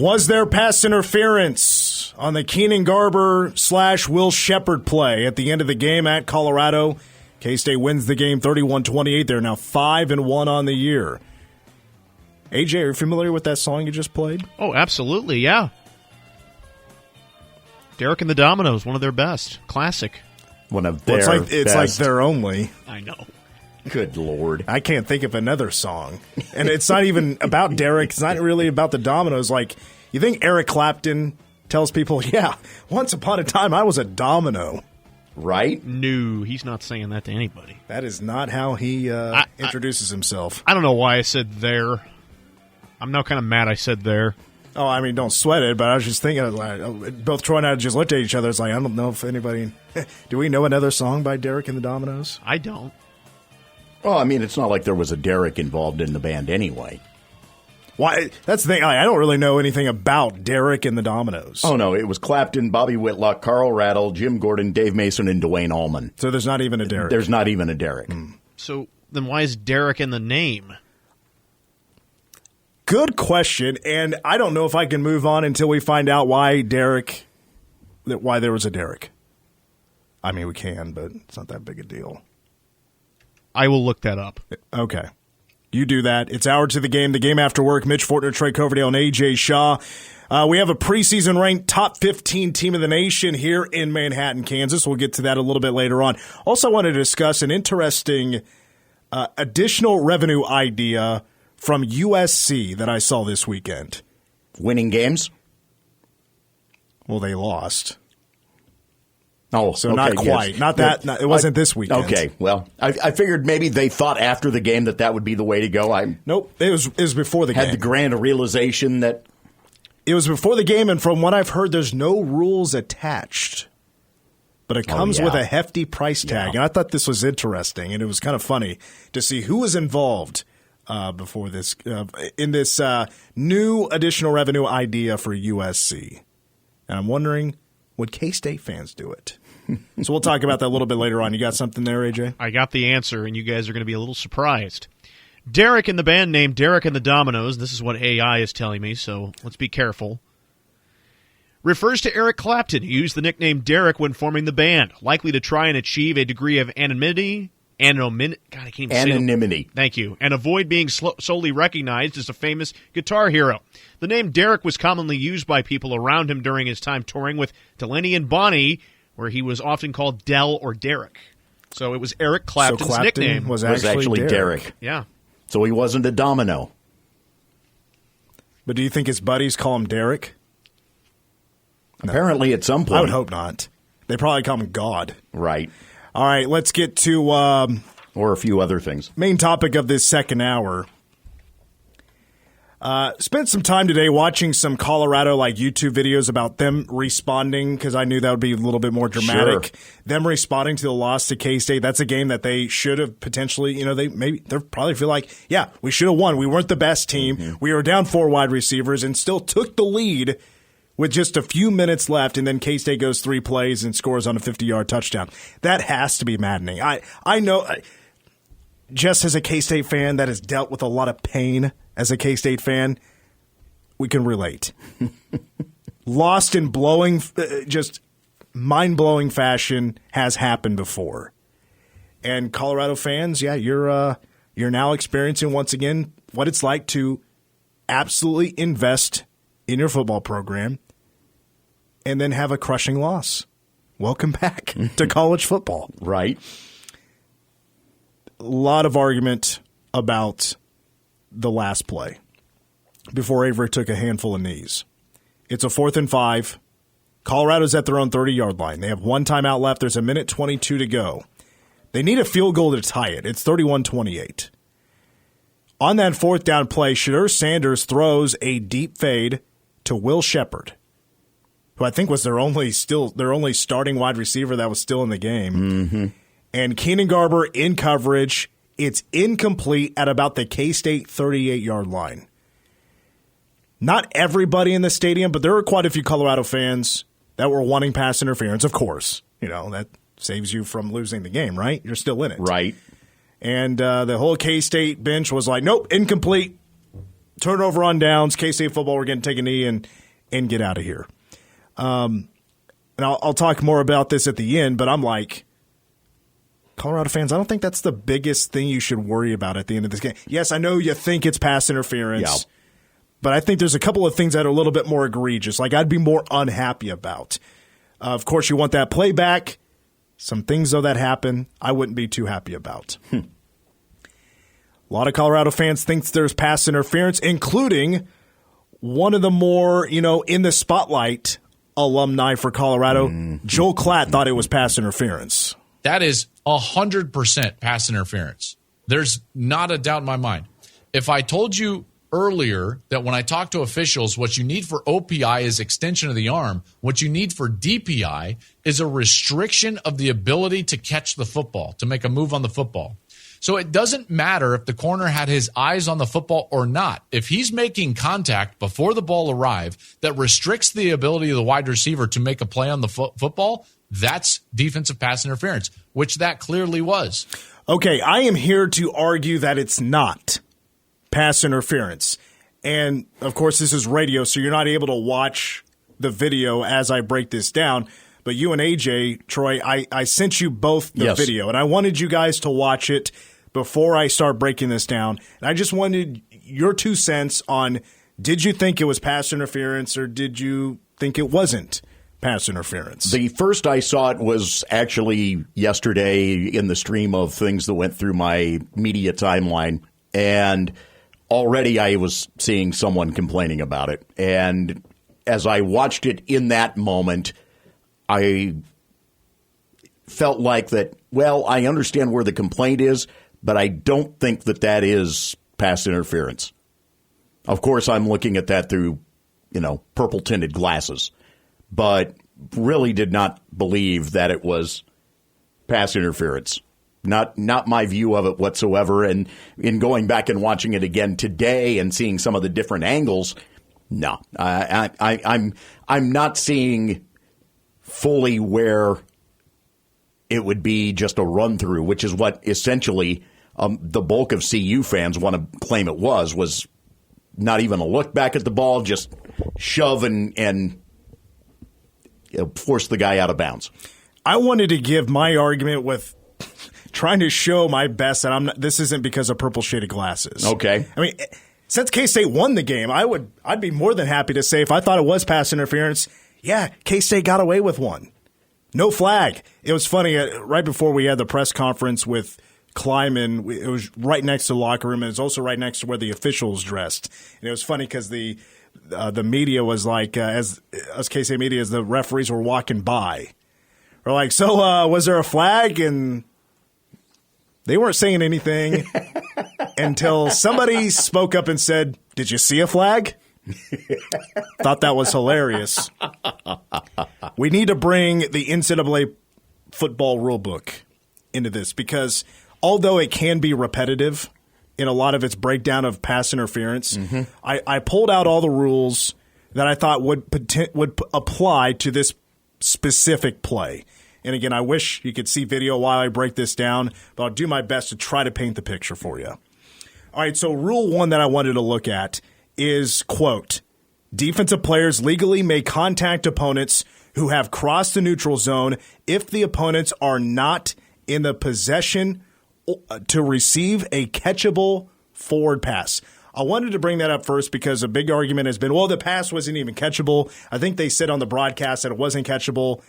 Was there pass interference on the Keenan Garber / Will Shepherd play at the end of the game at Colorado? K-State wins the game 31-28. They're now 5-1 on the year. AJ, are you familiar with that song you just played? Oh, absolutely, yeah. Derek and the Dominoes, one of their best. Classic. One of their best. It's like their only. I know. Good Lord. I can't think of another song. And it's not even about Derek. It's not really about the Dominoes. Like, you think Eric Clapton tells people, yeah, once upon a time I was a domino. Right? No, he's not saying that to anybody. That is not how he introduces himself. I don't know why I said there. I'm now kind of mad I said there. Oh, I mean, don't sweat it, but I was just thinking, like, both Troy and I just looked at each other. It's like, I don't know if anybody... Do we know another song by Derek and the Dominoes? I don't. Well, I mean, it's not like there was a Derek involved in the band anyway. Why? That's the thing. I don't really know anything about Derek and the Dominoes. Oh, no. It was Clapton, Bobby Whitlock, Carl Rattle, Jim Gordon, Dave Mason, and Dwayne Allman. So there's not even a Derek. There's not even a Derek. So then why is Derek in the name? Good question, and I don't know if I can move on until we find out why there was a Derek. I mean, we can, but it's not that big a deal. I will look that up. Okay. You do that. It's Hour to the Game after work. Mitch Fortner, Trey Coverdale, and AJ Shaw. We have a preseason ranked top 15 team of the nation here in Manhattan, Kansas. We'll get to that a little bit later on. Also, I want to discuss an interesting additional revenue idea from USC that I saw this weekend. Winning games? Well, they lost. Oh, so okay, not quite. Yes. Not that. It wasn't this weekend. Okay, well, I figured maybe they thought after the game that would be the way to go. Nope, it was before the game. Had the grand realization that... It was before the game, and from what I've heard, there's no rules attached. But it comes with a hefty price tag. And I thought this was interesting, and it was kind of funny to see who was involved before this in this new additional revenue idea for USC. And I'm wondering, would K-State fans do it? So we'll talk about that a little bit later on. You got something there, AJ? I got the answer, and you guys are going to be a little surprised. Derek and the band name Derek and the Dominoes, this is what AI is telling me, so let's be careful, refers to Eric Clapton, who used the nickname Derek when forming the band, likely to try and achieve a degree of anonymity. Thank you. And avoid being solely recognized as a famous guitar hero. The name Derek was commonly used by people around him during his time touring with Delaney and Bonnie, where he was often called Del or Derek. So it was Eric Clapton's nickname. Was actually Derek. Yeah. So he wasn't a domino. But do you think his buddies call him Derek? Apparently at some point. I would hope not. They probably call him God. Right. All right, let's get to... or a few other things. Main topic of this second hour. Spent some time today watching some Colorado YouTube videos about them responding, because I knew that would be a little bit more dramatic. Sure. Them responding to the loss to K-State. That's a game that they should have potentially, they probably feel like, yeah, we should have won. We weren't the best team. Mm-hmm. We were down 4 wide receivers and still took the lead with just a few minutes left, and then K-State goes 3 plays and scores on a 50-yard touchdown. That has to be maddening. I know, just as a K-State fan that has dealt with a lot of pain as a K-State fan, we can relate. Lost in just mind-blowing fashion has happened before. And Colorado fans, yeah, you're now experiencing once again what it's like to absolutely invest in your football program and then have a crushing loss. Welcome back to college football. Right. A lot of argument about the last play before Avery took a handful of knees. It's a 4th and 5. Colorado's at their own 30-yard line. They have 1 timeout left. There's 1:22 to go. They need a field goal to tie it. It's 31-28. On that 4th down play, Shadur Sanders throws a deep fade to Will Shepherd, who I think was their only starting wide receiver that was still in the game. Mm-hmm. And Keenan Garber in coverage. It's incomplete at about the K-State 38-yard line. Not everybody in the stadium, but there were quite a few Colorado fans that were wanting pass interference, of course. That saves you from losing the game, right? You're still in it. Right. And the whole K-State bench was like, nope, incomplete. turnover on downs, K-State football, we're going to take a knee and get out of here. And I'll talk more about this at the end, but I'm like, Colorado fans, I don't think that's the biggest thing you should worry about at the end of this game. Yes, I know you think it's pass interference, but I think there's a couple of things that are a little bit more egregious, like I'd be more unhappy about. Of course, you want that play back. Some things, though, that happen, I wouldn't be too happy about. A lot of Colorado fans think there's pass interference, including one of the more, in the spotlight alumni for Colorado, Joel Klatt, thought it was pass interference. That is 100% pass interference. There's not a doubt in my mind. If I told you earlier that when I talk to officials, what you need for OPI is extension of the arm, what you need for DPI is a restriction of the ability to catch the football, to make a move on the football. So it doesn't matter if the corner had his eyes on the football or not. If he's making contact before the ball arrives that restricts the ability of the wide receiver to make a play on the football, that's defensive pass interference, which that clearly was. Okay, I am here to argue that it's not pass interference. And, of course, this is radio, so you're not able to watch the video as I break this down. But you and AJ, Troy, I sent you both the video, and I wanted you guys to watch it before I start breaking this down. And I just wanted your 2 cents on, did you think it was pass interference or did you think it wasn't pass interference? The first I saw it was actually yesterday in the stream of things that went through my media timeline, and already I was seeing someone complaining about it. And as I watched it in that moment, I felt like that, well, I understand where the complaint is, but I don't think that is pass interference. Of course, I'm looking at that through, purple-tinted glasses, but really did not believe that it was pass interference. Not my view of it whatsoever. And in going back and watching it again today and seeing some of the different angles, no, I'm not seeing fully where it would be just a run through, which is what essentially the bulk of CU fans want to claim it was not even a look back at the ball, just shove and force the guy out of bounds. I wanted to give my argument with trying to show my best that this isn't because of purple shaded glasses. Okay. I mean, since K-State won the game, I'd be more than happy to say if I thought it was pass interference, yeah, K-State got away with one. No flag. It was funny, right before we had the press conference with Kleiman, it was right next to the locker room, and it's also right next to where the officials dressed. And it was funny because the media was like, as K-State media, as the referees were walking by, we're like, so was there a flag? And they weren't saying anything until somebody spoke up and said, did you see a flag? Thought that was hilarious. We need to bring the NCAA football rule book into this because although it can be repetitive in a lot of its breakdown of pass interference, I pulled out all the rules that I thought would apply to this specific play. And again, I wish you could see video while I break this down, but I'll do my best to try to paint the picture for you. All right, so rule 1 that I wanted to look at is, quote, defensive players legally may contact opponents who have crossed the neutral zone if the opponents are not in the possession to receive a catchable forward pass. I wanted to bring that up first because a big argument has been, well, the pass wasn't even catchable. I think they said on the broadcast that it wasn't catchable.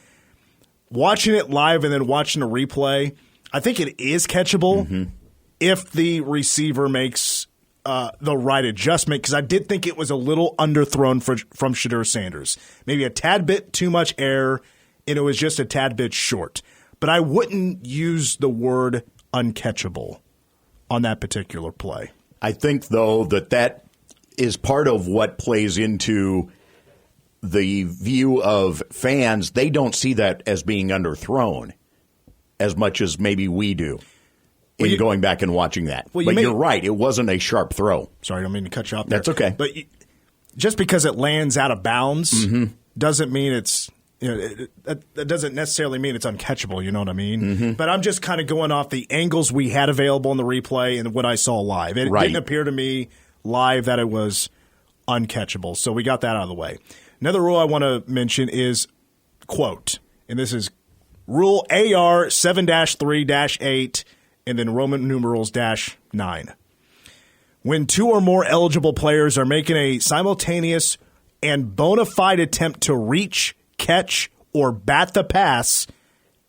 Watching it live and then watching the replay, I think it is catchable if the receiver makes the right adjustment, because I did think it was a little underthrown from Shedeur Sanders. Maybe a tad bit too much air, and it was just a tad bit short. But I wouldn't use the word uncatchable on that particular play. I think, though, that is part of what plays into the view of fans. They don't see that as being underthrown as much as maybe we do in going back and watching that. But you're right. It wasn't a sharp throw. Sorry, I don't mean to cut you off there. That's okay. But just because it lands out of bounds doesn't mean it's that doesn't necessarily mean it's uncatchable. You know what I mean? But I'm just kind of going off the angles we had available in the replay and what I saw live. It didn't appear to me live that it was uncatchable. So we got that out of the way. Another rule I want to mention is, quote, and this is Rule AR 7-3-8 and then Roman numerals -9. When two or more eligible players are making a simultaneous and bona fide attempt to reach, catch, or bat the pass,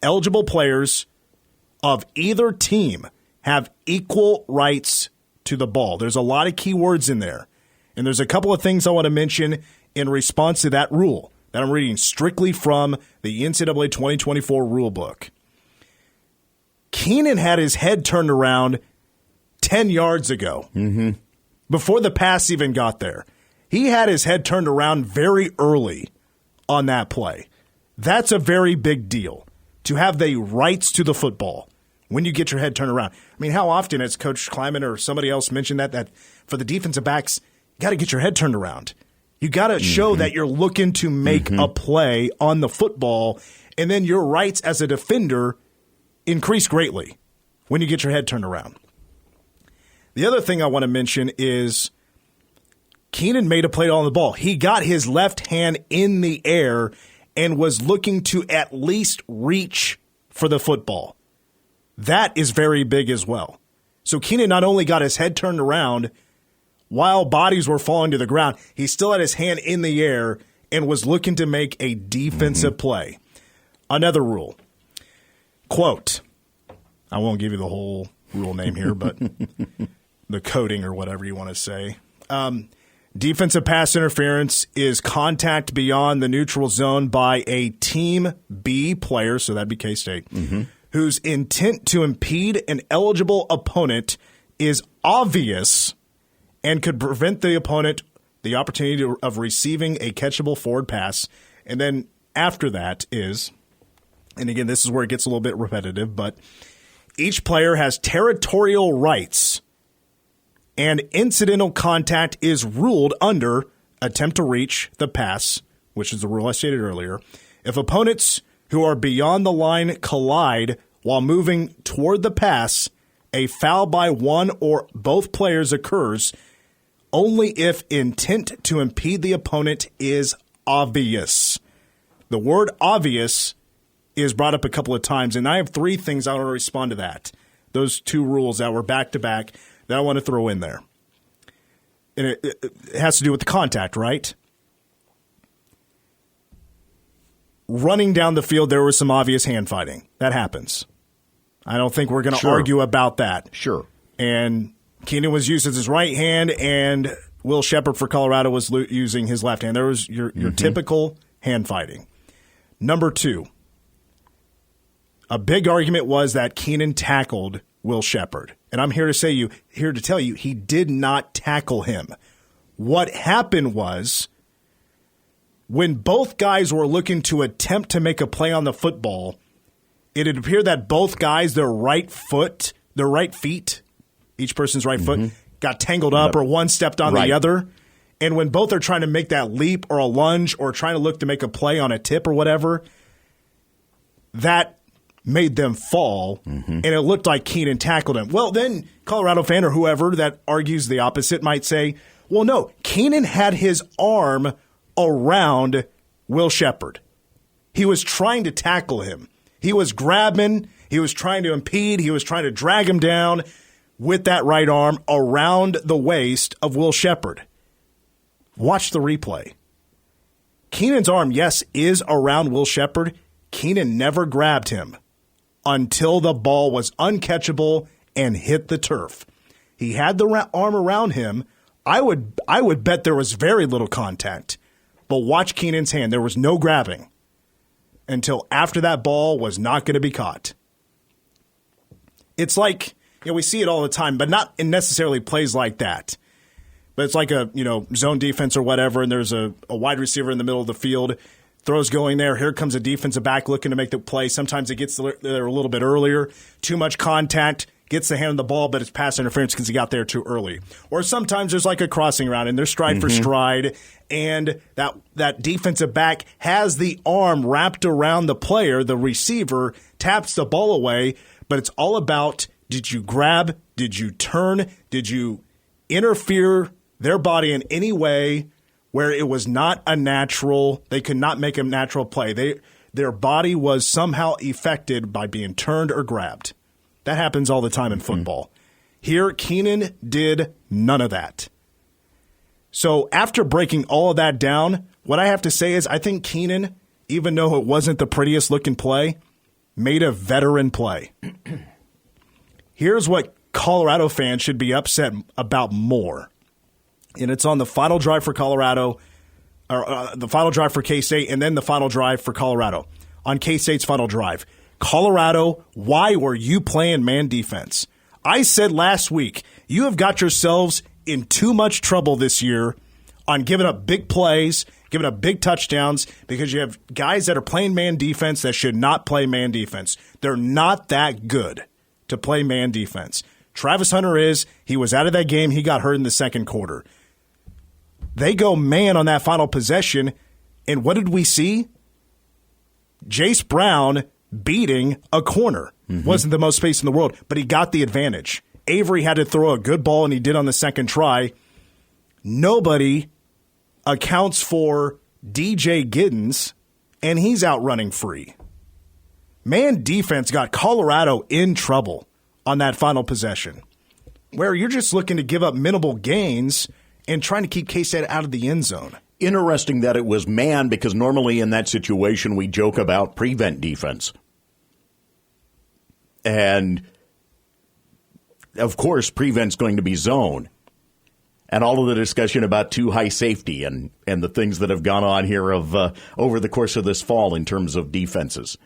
eligible players of either team have equal rights to the ball. There's a lot of key words in there. And there's a couple of things I want to mention in response to that rule that I'm reading strictly from the NCAA 2024 rule book. Keenan had his head turned around 10 yards ago, before the pass even got there. He had his head turned around very early on that play. That's a very big deal, to have the rights to the football when you get your head turned around. I mean, how often has Coach Kleiman or somebody else mentioned that for the defensive backs, you got to get your head turned around. You got to show that you're looking to make a play on the football, and then your rights as a defender increase greatly when you get your head turned around. The other thing I want to mention is Keenan made a play on the ball. He got his left hand in the air and was looking to at least reach for the football. That is very big as well. So Keenan not only got his head turned around while bodies were falling to the ground, he still had his hand in the air and was looking to make a defensive play. Another rule. Quote, I won't give you the whole rule name here, but the coding or whatever you want to say. Defensive pass interference is contact beyond the neutral zone by a Team B player, so that'd be K-State, whose intent to impede an eligible opponent is obvious and could prevent the opponent the opportunity of receiving a catchable forward pass. And then after that is, and again, this is where it gets a little bit repetitive, but each player has territorial rights, and incidental contact is ruled under attempt to reach the pass, which is the rule I stated earlier. If opponents who are beyond the line collide while moving toward the pass, a foul by one or both players occurs only if intent to impede the opponent is obvious. The word obvious is brought up a couple of times, and I have three things I want to respond to that. Those two rules that were back-to-back that I want to throw in there. And it has to do with the contact, right? Running down the field, there was some obvious hand fighting. That happens. I don't think we're going to argue about that. Sure. And Keenan was using his right hand, and Will Sheppard for Colorado was using his left hand. There was your typical hand fighting. Number two, a big argument was that Keenan tackled Will Sheppard. And I'm here to tell you, he did not tackle him. What happened was, when both guys were looking to attempt to make a play on the football, it had appeared that both guys, their right feet, each person's right foot, got tangled up, or one stepped on the other. And when both are trying to make that leap or a lunge or trying to look to make a play on a tip or whatever, that made them fall, and it looked like Keenan tackled him. Well, then Colorado fan or whoever that argues the opposite might say, well, no, Keenan had his arm around Will Sheppard. He was trying to tackle him. He was grabbing, he was trying to impede, he was trying to drag him down with that right arm around the waist of Will Sheppard. Watch the replay. Keenan's arm, yes, is around Will Sheppard. Keenan never grabbed him until the ball was uncatchable and hit the turf. He had the arm around him. I would bet there was very little contact. But watch Keenan's hand. There was no grabbing until after that ball was not going to be caught. It's like, we see it all the time, but not in necessarily plays like that. But it's like a zone defense or whatever, and there's a wide receiver in the middle of the field. Throws going there. Here comes a defensive back looking to make the play. Sometimes it gets there a little bit earlier. Too much contact. Gets the hand on the ball, but it's pass interference because he got there too early. Or sometimes there's like a crossing route, and there's stride for stride, and that defensive back has the arm wrapped around the player. The receiver taps the ball away, but it's all about, did you grab? Did you turn? Did you interfere their body in any way where it was not a natural, they could not make a natural play. Their body was somehow affected by being turned or grabbed. That happens all the time in football. Here, Keenan did none of that. So after breaking all of that down, what I have to say is I think Keenan, even though it wasn't the prettiest looking play, made a veteran play. Here's what Colorado fans should be upset about more. And it's on the final drive for Colorado, or the final drive for K-State, and then the final drive for Colorado. On K-State's final drive. Colorado, why were you playing man defense? I said last week, you have got yourselves in too much trouble this year on giving up big plays, giving up big touchdowns, because you have guys that are playing man defense that should not play man defense. They're not that good to play man defense. Travis Hunter is. He was out of that game. He got hurt in the second quarter. They go man on that final possession, and what did we see? Jace Brown beating a corner. Wasn't the most space in the world, but he got the advantage. Avery had to throw a good ball, and he did on the second try. Nobody accounts for DJ Giddens, and he's out running free. Man defense got Colorado in trouble on that final possession, where you're just looking to give up minimal gains and trying to keep K-State out of the end zone. Interesting that it was man, because normally in that situation we joke about prevent defense. And, of course, prevent's going to be zone. And all of the discussion about too high safety and the things that have gone on here over the course of this fall in terms of defenses.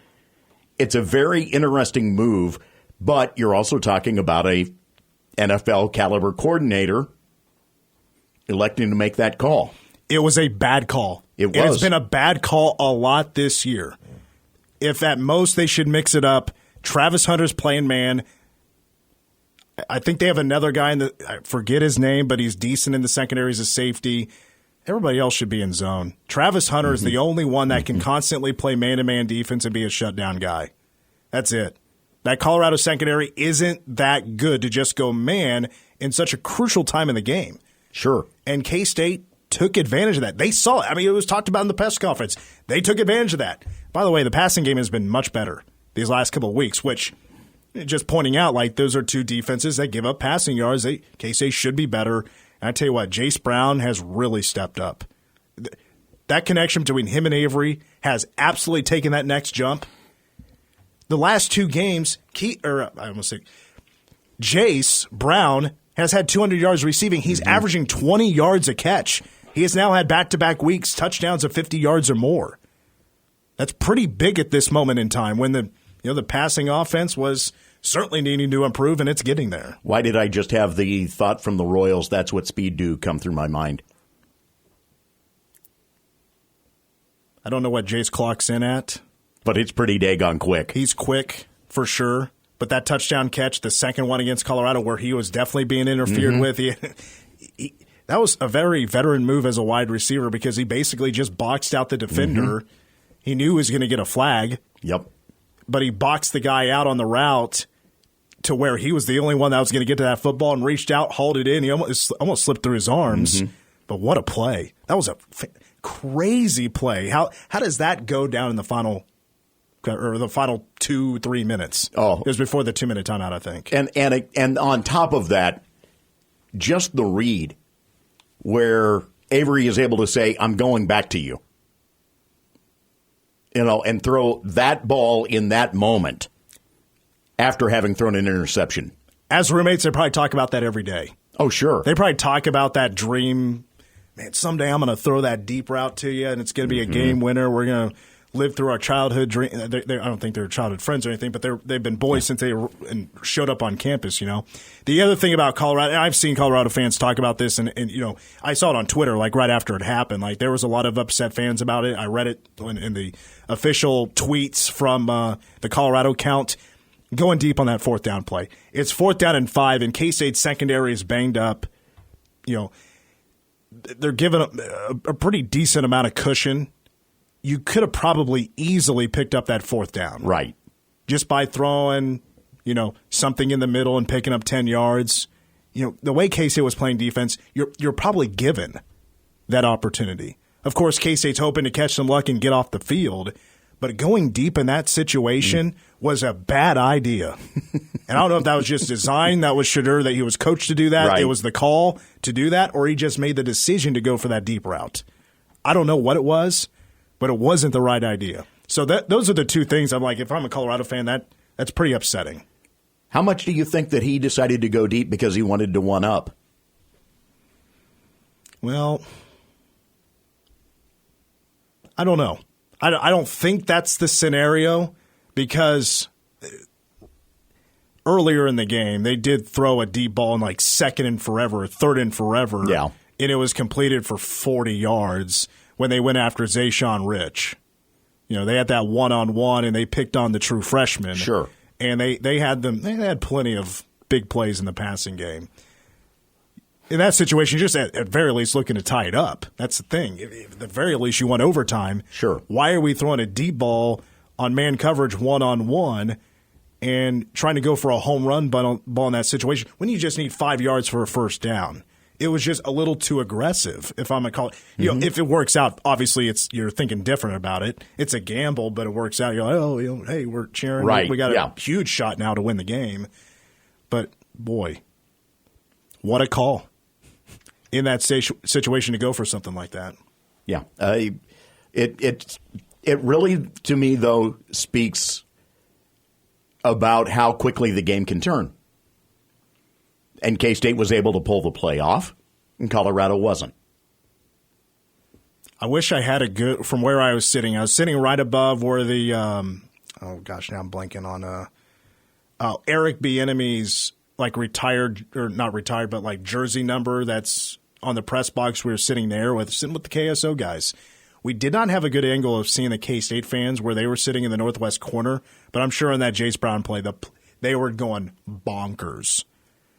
It's a very interesting move, but you're also talking about a NFL caliber coordinator electing to make that call. It was a bad call. It was. And it's been a bad call a lot this year. If at most they should mix it up, Travis Hunter's playing man. I think they have another guy I forget his name, but he's decent in the secondary as a safety. Everybody else should be in zone. Travis Hunter is the only one that can constantly play man-to-man defense and be a shutdown guy. That's it. That Colorado secondary isn't that good to just go man in such a crucial time in the game. Sure. And K-State took advantage of that. They saw it. I mean, it was talked about in the press conference. They took advantage of that. By the way, the passing game has been much better these last couple of weeks, which, just pointing out, like, those are two defenses that give up passing yards. K-State should be better. And I tell you what, Jace Brown has really stepped up. That connection between him and Avery has absolutely taken that next jump. The last two games, Jace Brown has had 200 yards receiving. He's averaging 20 yards a catch. He has now had back-to-back weeks, touchdowns of 50 yards or more. That's pretty big at this moment in time when the passing offense was certainly needing to improve, and it's getting there. Why did I just have the thought from the Royals, that's what speed do, come through my mind? I don't know what Jace clocks in at. But it's pretty daggone quick. He's quick, for sure. But that touchdown catch, the second one against Colorado, where he was definitely being interfered with, that was a very veteran move as a wide receiver because he basically just boxed out the defender. He knew he was going to get a flag. Yep. But he boxed the guy out on the route to where he was the only one that was going to get to that football and reached out, hauled it in. He almost slipped through his arms. But what a play. That was a crazy play. How does that go down in the final 2-3 minutes? Oh. It was before the 2-minute timeout, I think. And on top of that, just the read where Avery is able to say, I'm going back to you. And throw that ball in that moment after having thrown an interception. As roommates, they probably talk about that every day. Oh, sure. They probably talk about that dream. Man, someday I'm going to throw that deep route to you, and it's going to be a game winner. We're going to live through our childhood dream. I don't think they're childhood friends or anything, but they've been boys since they showed up on campus, The other thing about Colorado, and I've seen Colorado fans talk about this, and I saw it on Twitter, like, right after it happened. Like, there was a lot of upset fans about it. I read it in the official tweets from the Colorado count, going deep on that fourth down play. It's 4th down and 5, and K-State's secondary is banged up. They're given a pretty decent amount of cushion. You could have probably easily picked up that 4th down. Right. Just by throwing, something in the middle and picking up 10 yards. the way K-State was playing defense, you're probably given that opportunity. Of course, K-State's hoping to catch some luck and get off the field, but going deep in that situation was a bad idea. And I don't know if that was just design, that was Shadur, that he was coached to do that, right. It was the call to do that, or he just made the decision to go for that deep route. I don't know what it was, but it wasn't the right idea. So those are the two things I'm like, if I'm a Colorado fan, that's pretty upsetting. How much do you think that he decided to go deep because he wanted to one up? Well, I don't know. I don't think that's the scenario because earlier in the game, they did throw a deep ball in like second and forever, third and forever. Yeah. And it was completed for 40 yards when they went after Zayshawn Rich. They had that one-on-one, and they picked on the true freshman. Sure. And they had plenty of big plays in the passing game. In that situation, just at very least looking to tie it up. That's the thing. At the very least, you want overtime. Sure. Why are we throwing a deep ball on man coverage one-on-one and trying to go for a home run ball in that situation when you just need 5 yards for a first down? It was just a little too aggressive. If I'm a call, if it works out, obviously you're thinking different about it. It's a gamble, but it works out. You're like, hey, we're cheering. Right. We got a huge shot now to win the game. But boy, what a call in that situation to go for something like that. Yeah. It really, to me, though, speaks about how quickly the game can turn. And K-State was able to pull the play off, and Colorado wasn't. I wish I had from where I was sitting right above where the, now I'm blanking on, Eric Bieniemy's, like retired, or not retired, but like jersey number that's on the press box. We were sitting with the KSO guys. We did not have a good angle of seeing the K-State fans where they were sitting in the northwest corner, but I'm sure in that Jace Brown play, they were going bonkers.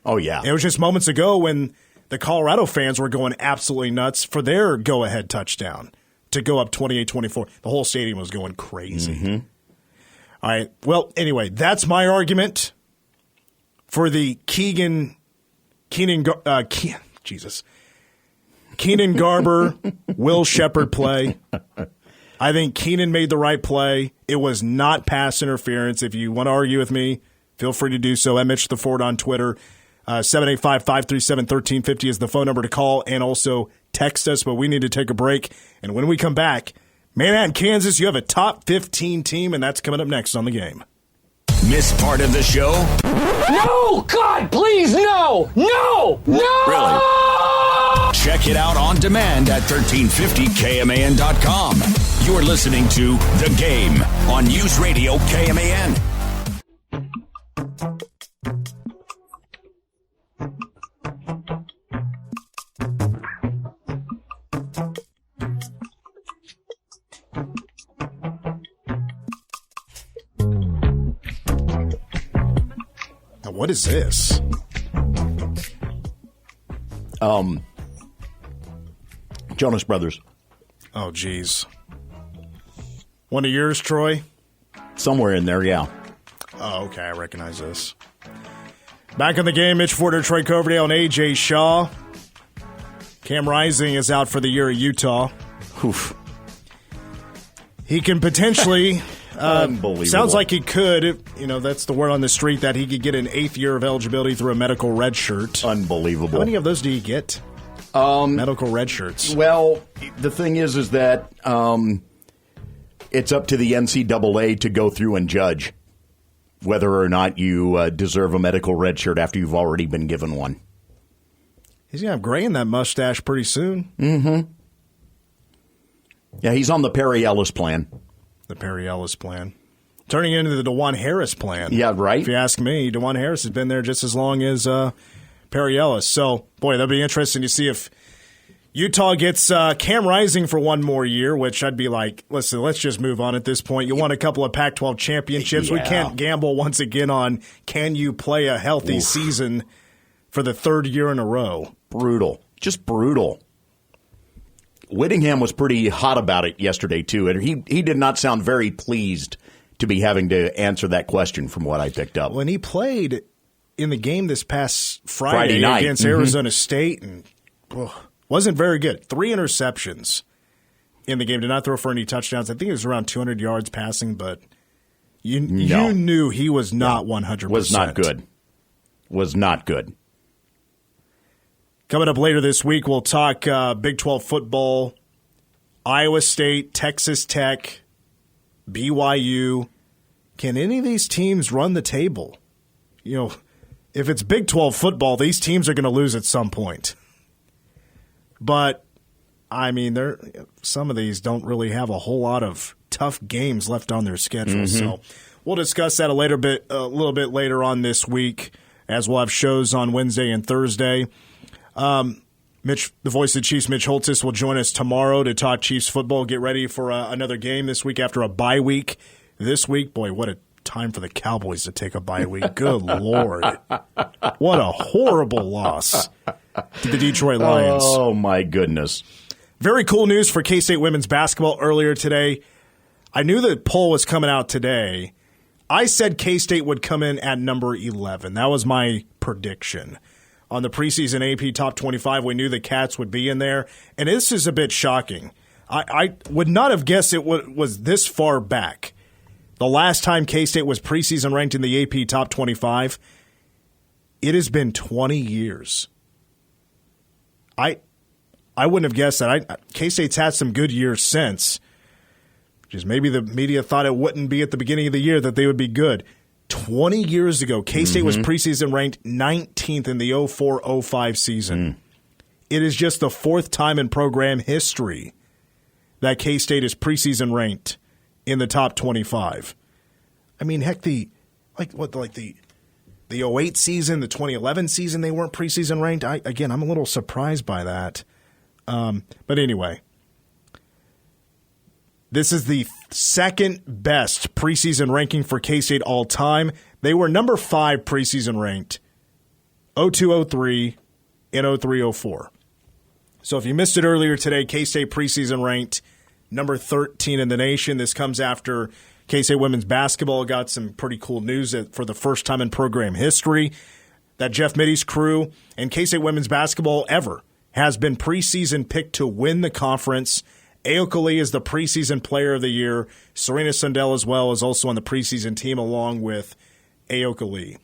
Oh, yeah. It was just moments ago when the Colorado fans were going absolutely nuts for their go-ahead touchdown to go up 28-24. The whole stadium was going crazy. Mm-hmm. All right. Well, anyway, that's my argument for the Keenan Garber, Will Shepherd play. I think Keenan made the right play. It was not pass interference. If you want to argue with me, feel free to do so. At Mitch the Ford on Twitter. 785-537-1350 is the phone number to call, and also text us, but we need to take a break. And when we come back, in Kansas, you have a top 15 team, and that's coming up next on The Game. Miss part of the show? No! God, please, no! No! No! Really? Check it out on demand at 1350kman.com. You're listening to The Game on News Radio KMAN. What is this? Jonas Brothers. Oh, geez. One of yours, Troy? Somewhere in there, yeah. Oh, okay. I recognize this. Back in the game, Mitch Forder, Troy Coverdale, and A.J. Shaw. Cam Rising is out for the year at Utah. Oof. He can potentially... Unbelievable. Sounds like he could. That's the word on the street, that he could get an 8th year of eligibility through a medical red shirt. Unbelievable. How many of those do you get? Medical red shirts. Well, the thing is that it's up to the NCAA to go through and judge whether or not you deserve a medical red shirt after you've already been given one. He's going to have gray in that mustache pretty soon. Mm-hmm. Yeah, he's on the Perry Ellis plan. The Perry Ellis plan. Turning into the DeJuan Harris plan. Yeah, right. If you ask me, DeJuan Harris has been there just as long as Perry Ellis. So, boy, that'll be interesting to see if Utah gets Cam Rising for one more year, which I'd be like, listen, let's just move on at this point. You won a couple of Pac-12 championships. Yeah. We can't gamble once again on can you play a healthy season for the 3rd year in a row. Brutal. Just brutal. Whittingham was pretty hot about it yesterday, too, and he did not sound very pleased to be having to answer that question from what I picked up. When he played in the game this past Friday night against Arizona State, and wasn't very good. 3 interceptions in the game. Did not throw for any touchdowns. I think it was around 200 yards passing, but you knew he was not 100%. Was not good. Was not good. Coming up later this week, we'll talk Big 12 football, Iowa State, Texas Tech, BYU. Can any of these teams run the table? You know, if it's Big 12 football, these teams are going to lose at some point. But, I mean, some of these don't really have a whole lot of tough games left on their schedule. So we'll discuss that a little bit later on this week, as we'll have shows on Wednesday and Thursday. Mitch, the voice of the Chiefs, Mitch Holtis, will join us tomorrow to talk Chiefs football. Get ready for another game this week after a bye week. This week, boy, what a time for the Cowboys to take a bye week. Good Lord. What a horrible loss to the Detroit Lions. Oh, my goodness. Very cool news for K-State women's basketball earlier today. I knew the poll was coming out today. I said K-State would come in at number 11. That was my prediction. On the preseason AP Top 25, we knew the Cats would be in there. And this is a bit shocking. I would not have guessed it was this far back. The last time K-State was preseason ranked in the AP Top 25, it has been 20 years. I wouldn't have guessed that. K-State's had some good years since. Just maybe the media thought it wouldn't be at the beginning of the year that they would be good. 20 years ago, K-State was preseason ranked 19th in the 04-05 season. It is just the 4th time in program history that K-State is preseason ranked in the top 25. I mean, heck, the 08 season, the 2011 season, they weren't preseason ranked. I'm a little surprised by that. But anyway, this is the second best preseason ranking for K-State all time. They were number 5 preseason ranked, 02-03 and 03-04. So if you missed it earlier today, K-State preseason ranked number 13 in the nation. This comes after K-State women's basketball got some pretty cool news that for the first time in program history that Jeff Mitty's crew and K-State women's basketball ever has been preseason picked to win the conference. Aoka Lee is the preseason player of the year. Serena Sundell as well is also on the preseason team along with Aoka Lee.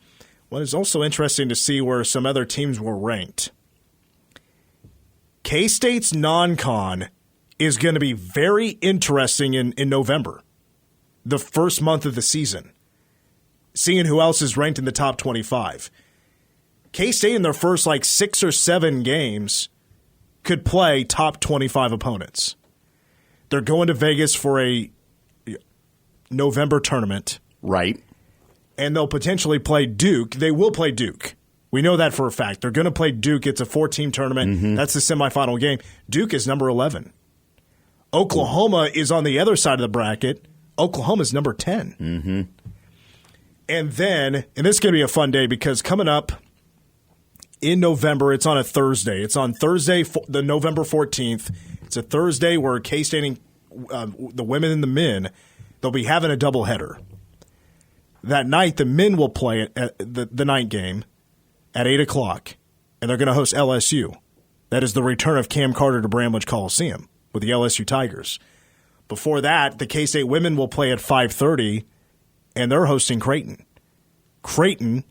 What is also interesting to see where some other teams were ranked. K-State's non-con is going to be very interesting in November, the first month of the season, seeing who else is ranked in the top 25. K-State in their first 6 or 7 games could play top 25 opponents. They're going to Vegas for a November tournament. Right. And they'll potentially play Duke. They will play Duke. We know that for a fact. They're going to play Duke. It's a 4-team tournament. That's the semifinal game. Duke is number 11. Oklahoma is on the other side of the bracket. Oklahoma's number 10. And then, and this is going to be a fun day because coming up in November, it's on a Thursday. It's on Thursday, the November 14th. It's a Thursday where K-State, the women and the men, they'll be having a doubleheader. That night, the men will play at the night game at 8 o'clock, and they're going to host LSU. That is the return of Cam Carter to Bramlage Coliseum with the LSU Tigers. Before that, the K-State women will play at 5:30, and they're hosting Creighton. Creighton,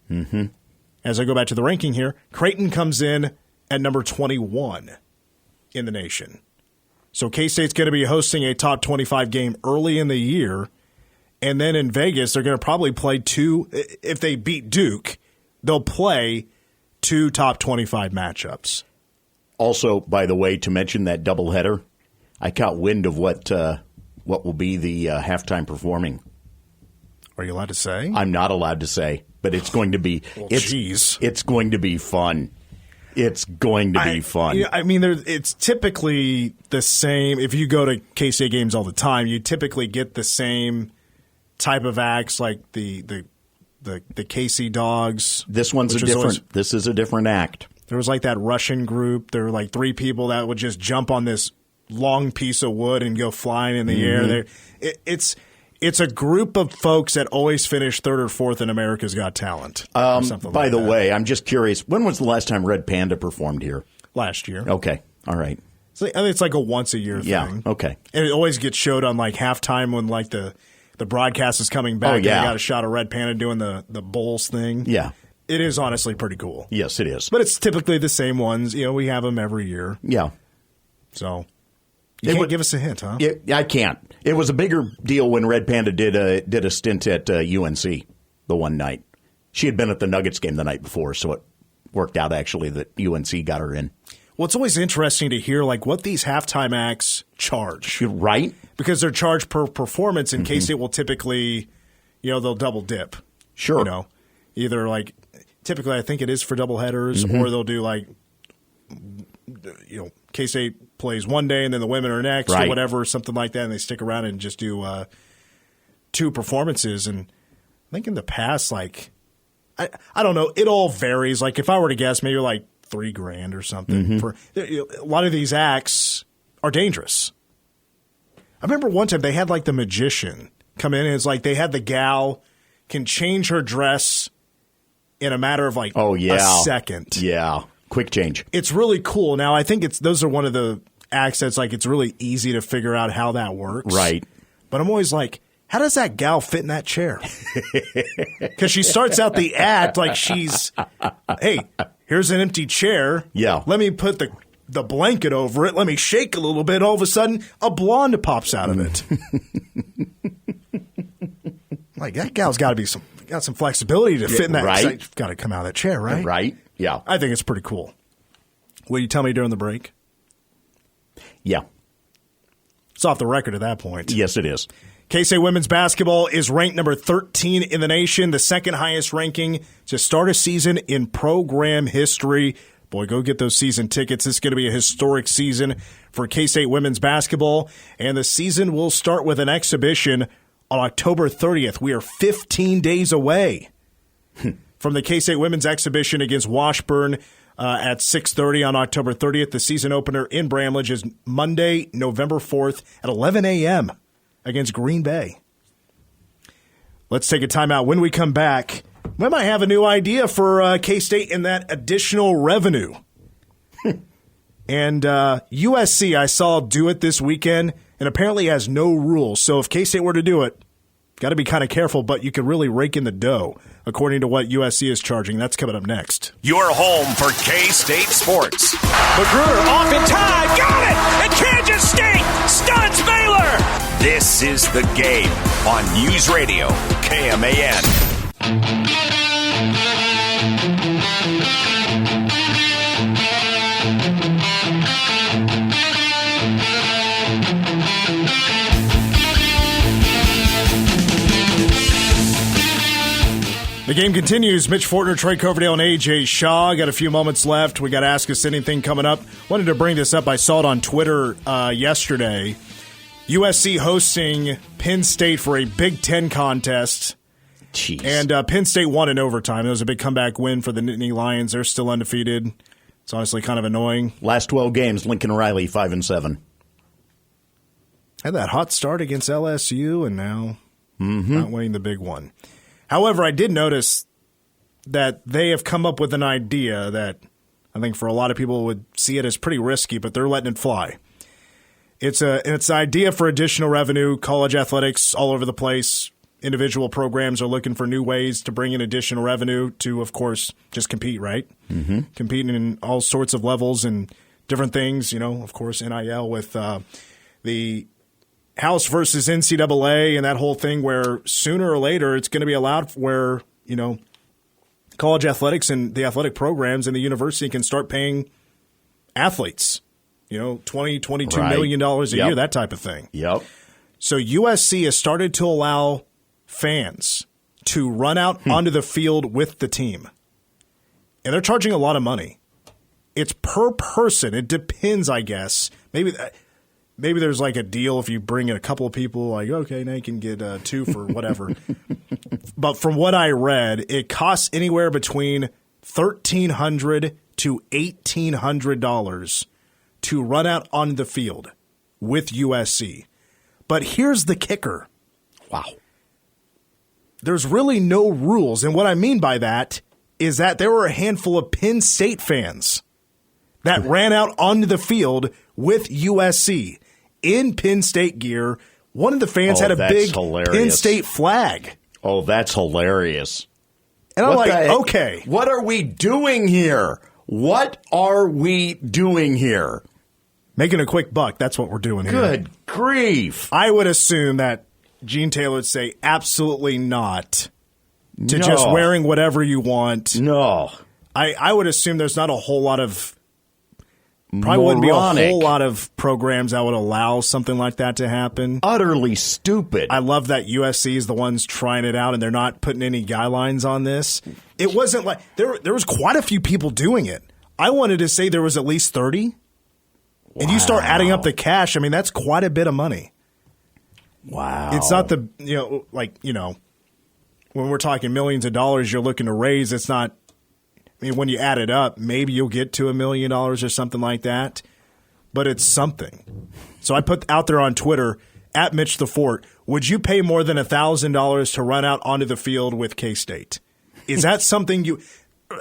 as I go back to the ranking here, Creighton comes in at number 21 in the nation. So K-State's going to be hosting a top 25 game early in the year, and then in Vegas, they're going to probably play 2. If they beat Duke, they'll play 2 top 25 matchups. Also, by the way, to mention that doubleheader, I caught wind of what will be the halftime performing. Are you allowed to say? I'm not allowed to say, but it's going to be. It's going to be fun. It's going to be fun. I mean, it's typically the same. If you go to K-State games all the time, you typically get the same type of acts, like the KC Dogs. This one's a different. This is a different act. There was that Russian group. There were 3 people that would just jump on this long piece of wood and go flying in the air. It's It's a group of folks that always finish third or fourth in America's Got Talent. By the way, I'm just curious, when was the last time Red Panda performed here? Last year. Okay. All right. So I think it's like a once-a-year thing. Yeah, okay. And it always gets showed on like halftime when like the broadcast is coming back. Oh, yeah. And they got a shot of Red Panda doing the Bulls thing. Yeah. It is honestly pretty cool. Yes, it is. But it's typically the same ones. You know, we have them every year. Yeah. So you can't give us a hint, huh? I can't. It was a bigger deal when Red Panda did a stint at UNC the one night. She had been at the Nuggets game the night before, so it worked out actually that UNC got her in. Well, it's always interesting to hear like what these halftime acts charge. Right. Because they're charged per performance. In K-State will typically, they'll double dip. Sure. Either like typically I think it is for double headers, or they'll do like, K-State plays one day and then the women are next or whatever, something like that, and they stick around and just do two performances. And I think in the past, like, I don't know, it all varies. Like if I were to guess, maybe like $3,000 or something. For a lot of these acts are dangerous. I remember one time they had like the magician come in, and it's like they had the gal can change her dress in a matter of like a second. Yeah. Quick change. It's really cool. Now, I think those are one of the acts that's like it's really easy to figure out how that works. Right. But I'm always like, how does that gal fit in that chair? Because she starts out the act like she's, hey, here's an empty chair. Yeah. Let me put the blanket over it. Let me shake a little bit. All of a sudden, a blonde pops out of it. Like, that gal's got some flexibility to fit in that. Right. Got to come out of that chair, right? Right. Yeah. I think it's pretty cool. Will you tell me during the break? Yeah. It's off the record at that point. Yes, it is. K-State women's basketball is ranked number 13 in the nation, the second highest ranking to start a season in program history. Boy, go get those season tickets. This is going to be a historic season for K-State women's basketball, and the season will start with an exhibition on October 30th. We are 15 days away from the K-State women's exhibition against Washburn at 6:30 on October 30th. The season opener in Bramlage is Monday, November 4th at 11 a.m. against Green Bay. Let's take a timeout. When we come back, we might have a new idea for K-State in that additional revenue. And USC, I saw do it this weekend, and apparently has no rules. So if K-State were to do it, got to be kind of careful, but you could really rake in the dough, according to what USC is charging. That's coming up next. Your home for K-State sports. Magruder off in time. Got it! And Kansas State stuns Baylor. This is The Game on News Radio KMAN. The game continues. Mitch Fortner, Trey Coverdale, and A.J. Shaw. Got a few moments left. We got Ask Us Anything coming up. Wanted to bring this up. I saw it on Twitter yesterday. USC hosting Penn State for a Big Ten contest. Jeez. And Penn State won in overtime. It was a big comeback win for the Nittany Lions. They're still undefeated. It's honestly kind of annoying. Last 12 games, Lincoln Riley 5-7. Had that hot start against LSU, and now not winning the big one. However, I did notice that they have come up with an idea that I think for a lot of people would see it as pretty risky, but they're letting it fly. It's an idea for additional revenue. College athletics all over the place. Individual programs are looking for new ways to bring in additional revenue to, of course, just compete, right? Mm-hmm. Competing in all sorts of levels and different things. Of course, NIL with the House versus NCAA and that whole thing where sooner or later it's going to be allowed where, college athletics and the athletic programs and the university can start paying athletes, $20, $22 million a year, that type of thing. Yep. So USC has started to allow fans to run out onto the field with the team. And they're charging a lot of money. It's per person. It depends, I guess. Maybe there's like a deal if you bring in a couple of people, like, okay, now you can get two for whatever. But from what I read, it costs anywhere between $1,300 to $1,800 to run out on the field with USC. But here's the kicker. Wow. There's really no rules. And what I mean by that is that there were a handful of Penn State fans that ran out onto the field with USC in Penn State gear. One of the fans had a big Penn State flag. Oh, that's hilarious. And I'm like, okay. What are we doing here? What are we doing here? Making a quick buck. That's what we're doing here. Good grief. I would assume that Gene Taylor would say absolutely not to just wearing whatever you want. No. I would assume there's not a whole lot of probably wouldn't be a whole lot of programs that would allow something like that to happen. Utterly stupid. I love that USC is the ones trying it out and they're not putting any guidelines on this. It wasn't like there was quite a few people doing it. I wanted to say there was at least 30. Wow. And you start adding up the cash, I mean, that's quite a bit of money. Wow. It's not when we're talking millions of dollars you're looking to raise, it's not, I mean, when you add it up, maybe you'll get to $1 million or something like that, but it's something. So I put out there on Twitter, at Mitch the Fort, would you pay more than $1,000 to run out onto the field with K-State? Is that something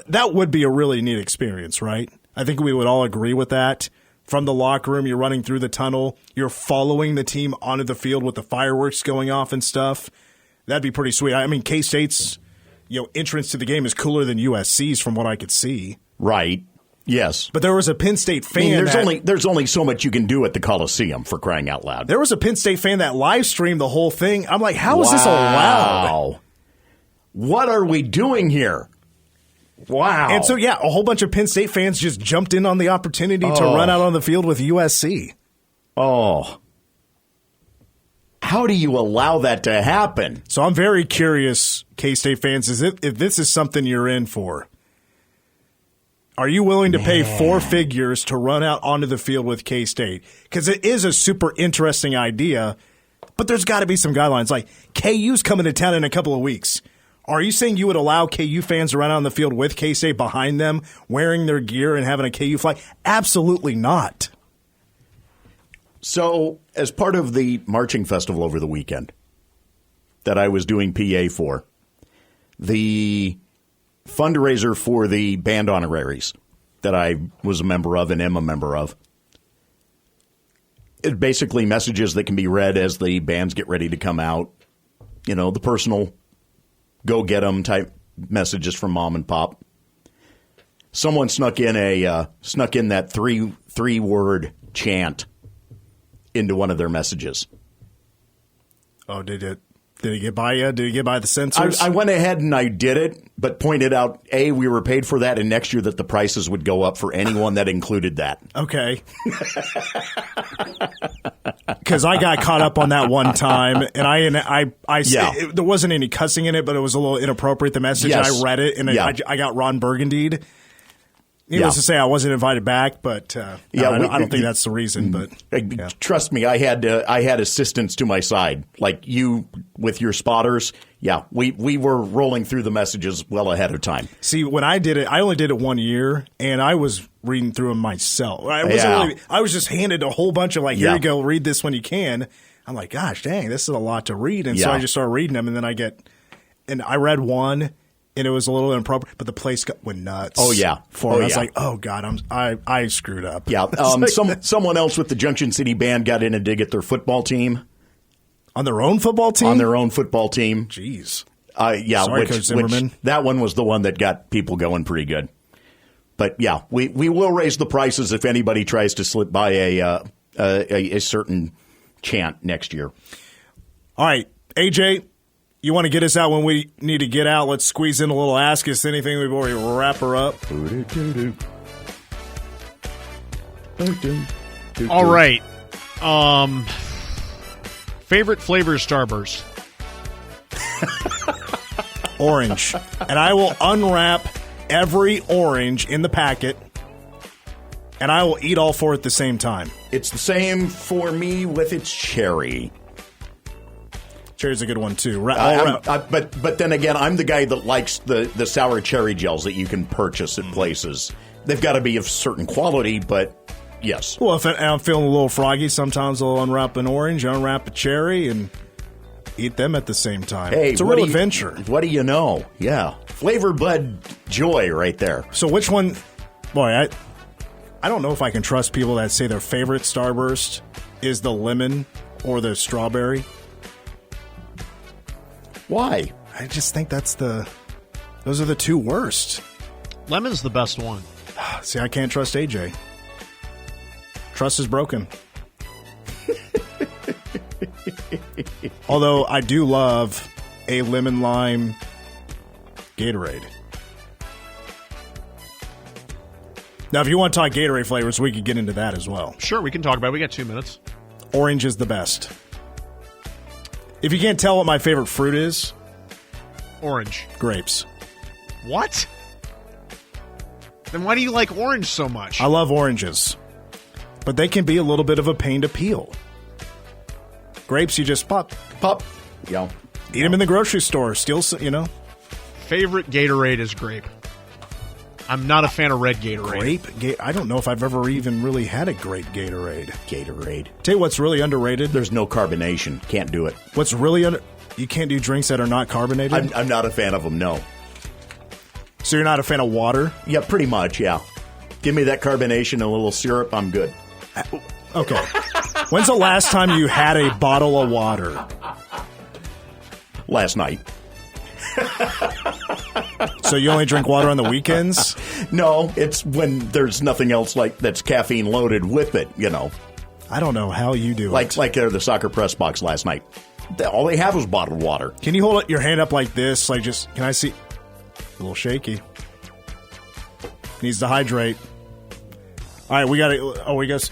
that would be a really neat experience, right? I think we would all agree with that. From the locker room, you're running through the tunnel, you're following the team onto the field with the fireworks going off and stuff. That'd be pretty sweet. I mean, K-State's entrance to the game is cooler than USC's from what I could see. Right. Yes. But there was a Penn State fan. There's only so much you can do at the Coliseum, for crying out loud. There was a Penn State fan that live streamed the whole thing. I'm like, how is this allowed? What are we doing here? Wow. And so, a whole bunch of Penn State fans just jumped in on the opportunity to run out on the field with USC. Oh. How do you allow that to happen? So I'm very curious, K-State fans, if this is something you're in for. Are you willing to pay four figures to run out onto the field with K-State? Because it is a super interesting idea, but there's got to be some guidelines. Like, KU's coming to town in a couple of weeks. Are you saying you would allow KU fans to run out on the field with K-State behind them, wearing their gear and having a KU flag? Absolutely not. So, as part of the marching festival over the weekend that I was doing PA for, the fundraiser for the band honoraries that I was a member of and am a member of, it basically messages that can be read as the bands get ready to come out. The personal go get 'em type messages from mom and pop. Someone snuck in that three word chant into one of their messages. Oh, did it get by you? Did it get by the censors? I went ahead and I did it, but pointed out, A, we were paid for that, and next year that the prices would go up for anyone that included that. Okay. Because I got caught up on that one time, and there wasn't any cussing in it, but it was a little inappropriate, the message, and I read it, and I got Ron Burgundied. Needless to say, I wasn't invited back, but I don't think that's the reason. But trust me, I had assistants to my side, like you with your spotters. Yeah, we were rolling through the messages well ahead of time. See, when I did it, I only did it 1 year, and I was reading through them myself. I was just handed a whole bunch of here you go, read this when you can. I'm like, gosh, dang, this is a lot to read, and so I just started reading them, and then I read one. And it was a little inappropriate, but the place went nuts. Oh yeah, I was like, oh god, I screwed up. Yeah, someone else with the Junction City Band got in a dig at their football team. On their own football team. On their own football team. Jeez. Sorry, Coach Zimmerman. That one was the one that got people going pretty good. But yeah, we will raise the prices if anybody tries to slip by a certain chant next year. All right, AJ. You want to get us out when we need to get out? Let's squeeze in a little Ask Us Anything before we wrap her up. All right. Favorite flavor Starburst? Orange. And I will unwrap every orange in the packet, and I will eat all four at the same time. It's the same for me with its cherry. Cherry's a good one, too. But then again, I'm the guy that likes the sour cherry gels that you can purchase at places. They've got to be of certain quality, but yes. Well, if I'm feeling a little froggy, sometimes I'll unwrap an orange, unwrap a cherry, and eat them at the same time. Hey, it's a real adventure. What do you know? Yeah. Flavor bud joy right there. So which one? Boy, I don't know if I can trust people that say their favorite Starburst is the lemon or the strawberry. Why? I just think those are the two worst. Lemon's the best one. See, I can't trust AJ. Trust is broken. Although I do love a lemon lime Gatorade. Now, if you want to talk Gatorade flavors, we could get into that as well. Sure, we can talk about it. We got 2 minutes. Orange is the best. If you can't tell what my favorite fruit is, Orange. grapes. What? Then why do you like orange so much? I love oranges, but they can be a little bit of a pain to peel. Grapes, you just pop. Yeah. Eat them in the grocery store. Still, Favorite Gatorade is grape. I'm not a fan of red Gatorade. I don't know if I've ever even really had a great Gatorade. Gatorade. Tell you what's really underrated. There's no carbonation. Can't do it. What's really you can't do drinks that are not carbonated? I'm not a fan of them, no. So you're not a fan of water? Yeah, pretty much, yeah. Give me that carbonation and a little syrup, I'm good. Okay. When's the last time you had a bottle of water? Last night. So you only drink water on the weekends? No, it's when there's nothing else like that's caffeine loaded with it, you know. I don't know how you do it. Like the soccer press box last night. All they have was bottled water. Can you hold your hand up like this? Can I see? A little shaky. Needs to hydrate. All right, we got a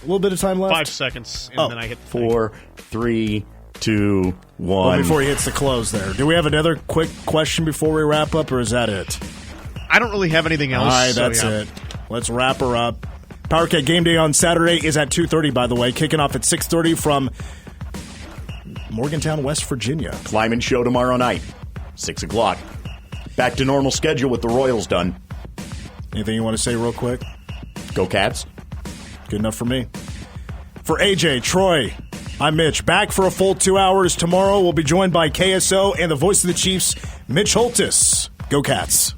little bit of time left. 5 seconds, and then I hit the 4, 3, 2, 1. Well, before he hits the close there. Do we have another quick question before we wrap up, or is that it? I don't really have anything else. All right, that's it. Let's wrap her up. PowerCat Game Day on Saturday is at 2:30, by the way. Kicking off at 6:30 from Morgantown, West Virginia. Climbing show tomorrow night, 6 o'clock. Back to normal schedule with the Royals done. Anything you want to say real quick? Go Cats. Good enough for me. For AJ, Troy, I'm Mitch. Back for a full 2 hours tomorrow. We'll be joined by KSO and the voice of the Chiefs, Mitch Holtis. Go Cats.